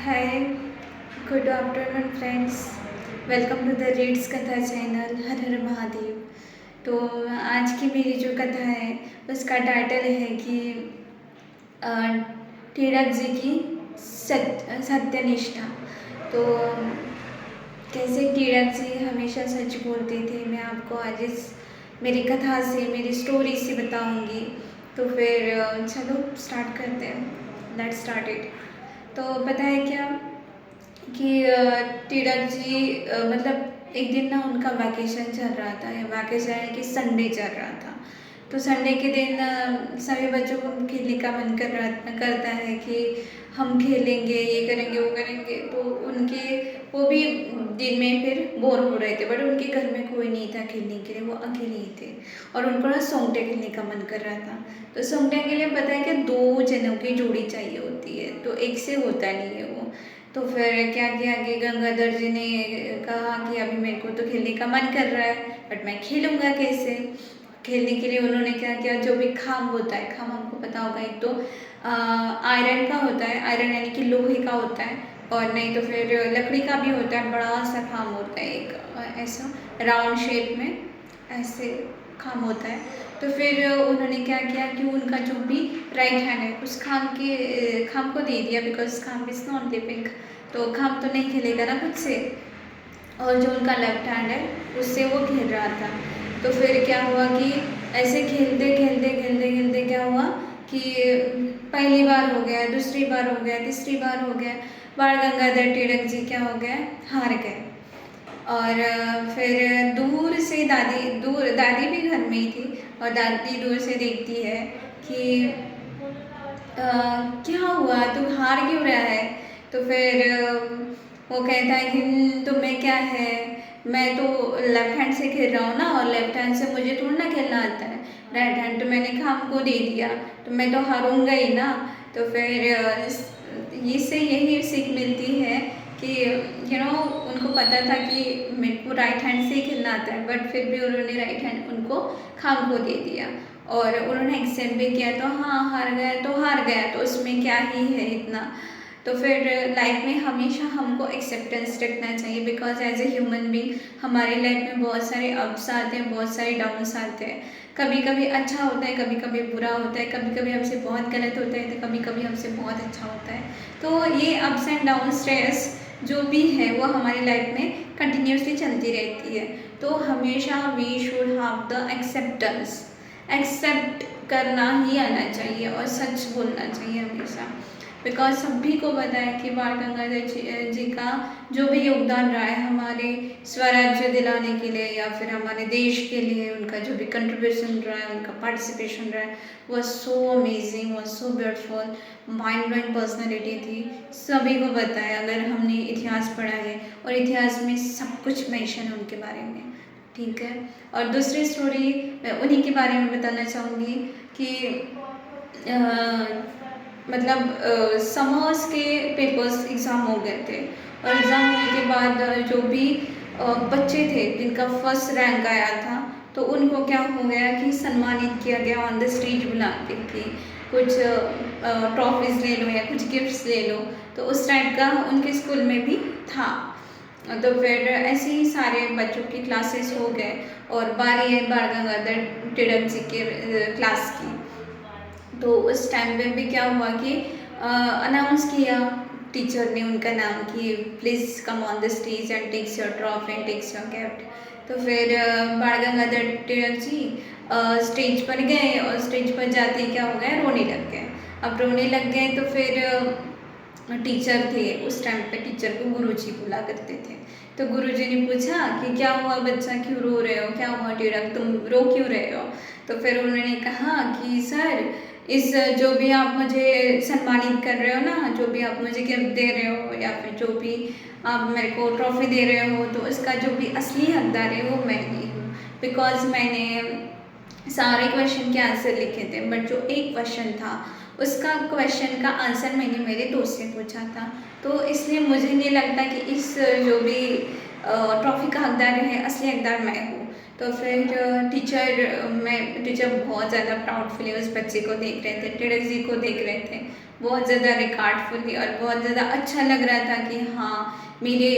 Hi, good afternoon friends. Welcome to the reads कथा channel. हर हर महादेव। तो आज की मेरी जो कथा है उसका टाइटल है कि अ, तीरथ जी की सत्यनिष्ठा। तो कैसे तीरथ जी हमेशा सच बोलते थे, मैं आपको आज इस मेरी कथा से, मेरी स्टोरी से बताऊंगी। तो फिर चलो स्टार्ट करते हैं। Let's start it. तो पता है क्या कि तीरथ जी मतलब एक दिन ना उनका वैकेशन चल रहा था, या वैकेशन है कि संडे चल रहा था। तो संडे के दिन सभी बच्चों को खेलने का मन करता है कि हम खेलेंगे, ये करेंगे, वो करेंगे। तो उनके वो भी दिन में फिर बोर हो रहे थे, बट उनके घर में कोई नहीं था खेलने के लिए, वो अकेले ही थे। और उनको ना सोंगटे खेलने का मन कर रहा था। तो सोंगटे के लिए पता है कि 2 जनों की जोड़ी चाहिए होती है, तो एक से होता नहीं है वो। तो फिर क्या किया कि गंगाधर जी ने कहा कि अभी मेरे को तो खेलने का मन कर रहा है, बट मैं खेलूँगा कैसे। खेलने के लिए उन्होंने क्या किया, जो भी खाम होता है, खाम आपको पता होगा, एक तो आयरन का होता है, आयरन यानी कि लोहे का होता है, और नहीं तो फिर लकड़ी का भी होता है। बड़ा सा खाम होता है, एक ऐसा राउंड शेप में ऐसे खाम होता है। तो फिर उन्होंने क्या किया कि उनका जो भी राइट हैंड है उस खाम को दे दिया, बिकॉज खाम इज नॉट लिविंग। तो खाम तो नहीं खेलेगा ना खुद से, और जो उनका लेफ्ट हैंड है उससे वो खेल रहा था। तो फिर क्या हुआ कि ऐसे खेलते खेलते खेलते खेलते क्या हुआ कि पहली बार हो गया, दूसरी बार हो गया, तीसरी बार हो गया, बाण गंगाधर तिलक जी क्या हो गया, हार गए। और फिर दूर दादी भी घर में ही थी, और दादी दूर से देखती है कि क्या हुआ, तू हार क्यों रहा है। तो फिर वो कहता है कि तुम्हें क्या है, मैं तो लेफ्ट हैंड से खेल रहा हूँ ना, और लेफ्ट हैंड से मुझे थोड़ा ना खेलना आता है, राइट हैंड तो मैंने खाम को दे दिया, तो मैं तो हारूंगा ही ना। तो फिर इससे यही सीख मिलती है कि उनको पता था कि मेरे को राइट हैंड से ही खेलना आता है, बट फिर भी उन्होंने राइट हैंड उनको खाम को दे दिया, और उन्होंने एक्सेप्ट भी किया। तो हाँ, हार गया तो हार गया, तो उसमें क्या ही है इतना। तो फिर लाइफ में हमेशा हमको एक्सेप्टेंस रखना चाहिए, because as a human being हमारी लाइफ में बहुत सारे अप्स आते हैं, बहुत सारे डाउन्स आते हैं। कभी कभी अच्छा होता है, कभी कभी बुरा होता है, कभी कभी हमसे बहुत गलत होता है, तो कभी कभी हमसे बहुत अच्छा होता है। तो ये अप्स एंड डाउन स्ट्रेस जो भी है वो हमारी लाइफ में कंटिन्यूसली चलती रहती है। तो हमेशा we should have the accept करना ही आना चाहिए, और सच बोलना चाहिए हमेशा। बिकॉज सभी को पता है कि बाण गंगाधर जी का जो भी योगदान रहा है हमारे स्वराज्य दिलाने के लिए, या फिर हमारे देश के लिए उनका जो भी कंट्रीब्यूशन रहा है, उनका पार्टिसिपेशन रहा है, वह सो अमेजिंग, वह so beautiful, mind blowing personality थी। सभी को पता है, अगर हमने इतिहास पढ़ा है, और इतिहास में सब कुछ मेंशन है उनके बारे में, ठीक है। और दूसरी स्टोरी मैं उन्हीं के बारे में बताना चाहूँगी कि मतलब समर्स के पेपर्स एग्ज़ाम हो गए थे, और एग्ज़ाम होने के बाद जो भी बच्चे थे जिनका फर्स्ट रैंक आया था, तो उनको क्या हो गया कि सम्मानित किया गया ऑन द स्टेज बुला के, कि कुछ ट्रॉफीज़ ले लो या कुछ गिफ्ट्स ले लो। तो उस टाइप का उनके स्कूल में भी था। तो फिर ऐसे ही सारे बच्चों की क्लासेस हो गए, और बारी है बाण गंगाधर तिलक जी के क्लास की। तो उस टाइम पे भी क्या हुआ कि अनाउंस किया टीचर ने उनका नाम कि please come on the stage and takes your trophy and takes your gift. तो फिर बाण गंगाधर तिलक जी स्टेज पर गए, और स्टेज पर जाते ही क्या हो गया, रोने लग गए। अब रोने लग गए तो फिर टीचर थे उस टाइम पे, टीचर को गुरुजी बोला करते थे। तो गुरुजी ने पूछा कि क्या हुआ बच्चा, क्यों रो रहे हो, क्या हुआ तिलक, तुम रो क्यों रहे हो। तो फिर उन्होंने कहा कि सर, इस जो भी आप मुझे सम्मानित कर रहे हो ना, जो भी आप मुझे गिफ्ट दे रहे हो, या फिर जो भी आप मेरे को ट्रॉफी दे रहे हो, तो इसका जो भी असली हकदार है वो मैं ही हूँ। बिकॉज मैंने सारे क्वेश्चन के आंसर लिखे थे, बट जो एक क्वेश्चन था उसका क्वेश्चन का आंसर मैंने मेरे दोस्त से पूछा था। तो इसलिए मुझे नहीं लगता कि इस जो भी ट्रॉफी का हकदार है, असली हकदार मैं हूँ। तो फिर टीचर बहुत ज़्यादा प्राउडफुली उस बच्चे को देख रहे थे, टिड़क जी को देख रहे थे, बहुत ज़्यादा रिकॉर्डफुली, और बहुत ज़्यादा अच्छा लग रहा था कि हाँ मेरे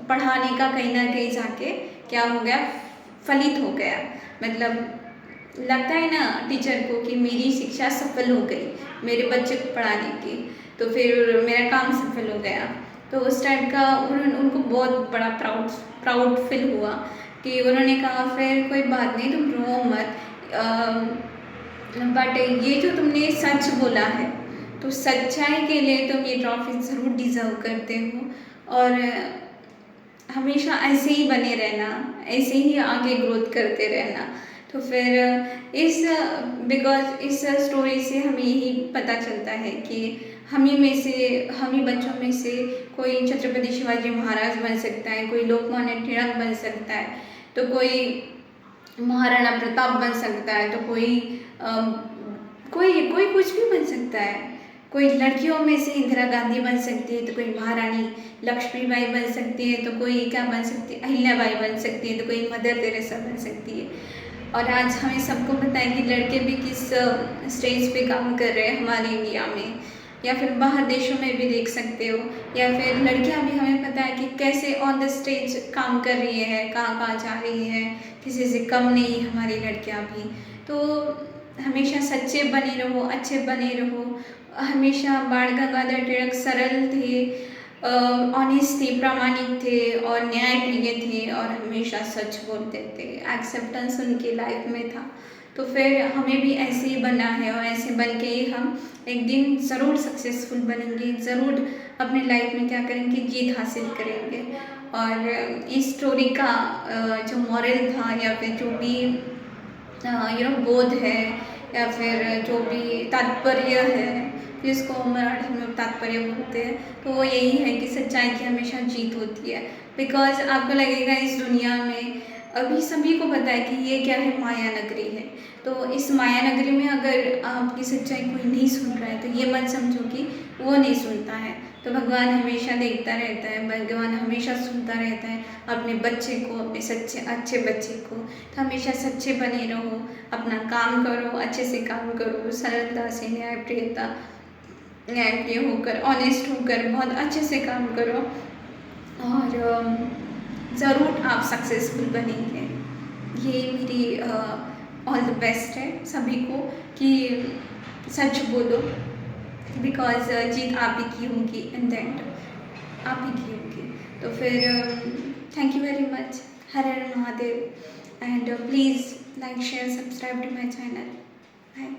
पढ़ाने का कहीं ना कहीं जाके क्या हो गया, फलित हो गया। मतलब लगता है ना टीचर को कि मेरी शिक्षा सफल हो गई मेरे बच्चे को पढ़ाने की, तो फिर मेरा काम सफल हो गया। तो उस टाइप का उनको बहुत बड़ा प्राउड फील हुआ कि उन्होंने कहा फिर कोई बात नहीं, तुम रो मत, बट ये जो तुमने सच बोला है, तो सच्चाई के लिए तुम ये ट्रॉफी ज़रूर डिज़र्व करते हो, और हमेशा ऐसे ही बने रहना, ऐसे ही आगे ग्रोथ करते रहना। तो फिर बिकॉज इस स्टोरी से हमें यही पता चलता है कि हम ही बच्चों में से कोई छत्रपति शिवाजी महाराज बन सकता है, कोई लोकमान्य तिलक बन सकता है, तो कोई महाराणा प्रताप बन सकता है, तो कोई कुछ भी बन सकता है। कोई लड़कियों में से इंदिरा गांधी बन सकती है, तो कोई महारानी लक्ष्मीबाई बन सकती है, तो कोई क्या बन सकती है, अहिल्याबाई बन सकती है, तो कोई मदर तेरेसा बन सकती है। और आज हमें सबको पता है कि लड़के भी किस स्टेज पे काम कर रहे हैं हमारे इंडिया में, या फिर बाहर देशों में भी देख सकते हो, या फिर लड़कियां भी हमें पता है कि कैसे ऑन द स्टेज काम कर रही है, कहाँ कहाँ जा रही है, किसी से कम नहीं हमारी लड़कियां भी। तो हमेशा सच्चे बने रहो, अच्छे बने रहो। हमेशा बाण गंगाधर तिलक सरल थे, ऑनेस्ट थे, प्रामाणिक थे और न्यायप्रिय थे, और हमेशा सच बोलते थे। एक्सेप्टेंस उनकी लाइफ में था। तो फिर हमें भी ऐसे ही बनना है, और ऐसे बन के ही हम एक दिन ज़रूर सक्सेसफुल बनेंगे, ज़रूर अपने लाइफ में क्या करेंगे, जीत हासिल करेंगे। और इस स्टोरी का जो मॉरल था, या फिर जो भी बोध है, या फिर जो भी तात्पर्य है, जिसको मराठी में तात्पर्य बोलते हैं, तो वो यही है कि सच्चाई की हमेशा जीत होती है। बिकॉज आपको लगेगा इस दुनिया में अभी सभी को पता है कि ये क्या है, माया नगरी है। तो इस माया नगरी में अगर आपकी सच्चाई कोई नहीं सुन रहा है, तो ये मत समझो कि वो नहीं सुनता है। तो भगवान हमेशा देखता रहता है, भगवान हमेशा सुनता रहता है अपने बच्चे को, अपने अच्छे बच्चे को। तो हमेशा सच्चे बने रहो, अपना काम करो, अच्छे से काम करो, सरलता से, न्यायप्रिय होकर, ऑनेस्ट होकर बहुत अच्छे से काम करो, और ज़रूर आप सक्सेसफुल बनेंगे। ये मेरी ऑल द बेस्ट है सभी को कि सच बोलो, बिकॉज जीत आप ही की होगी, इन द एंड आप ही की होगी। तो फिर थैंक यू वेरी मच। हर हर Mahadev, and please like share subscribe to my channel. Bye.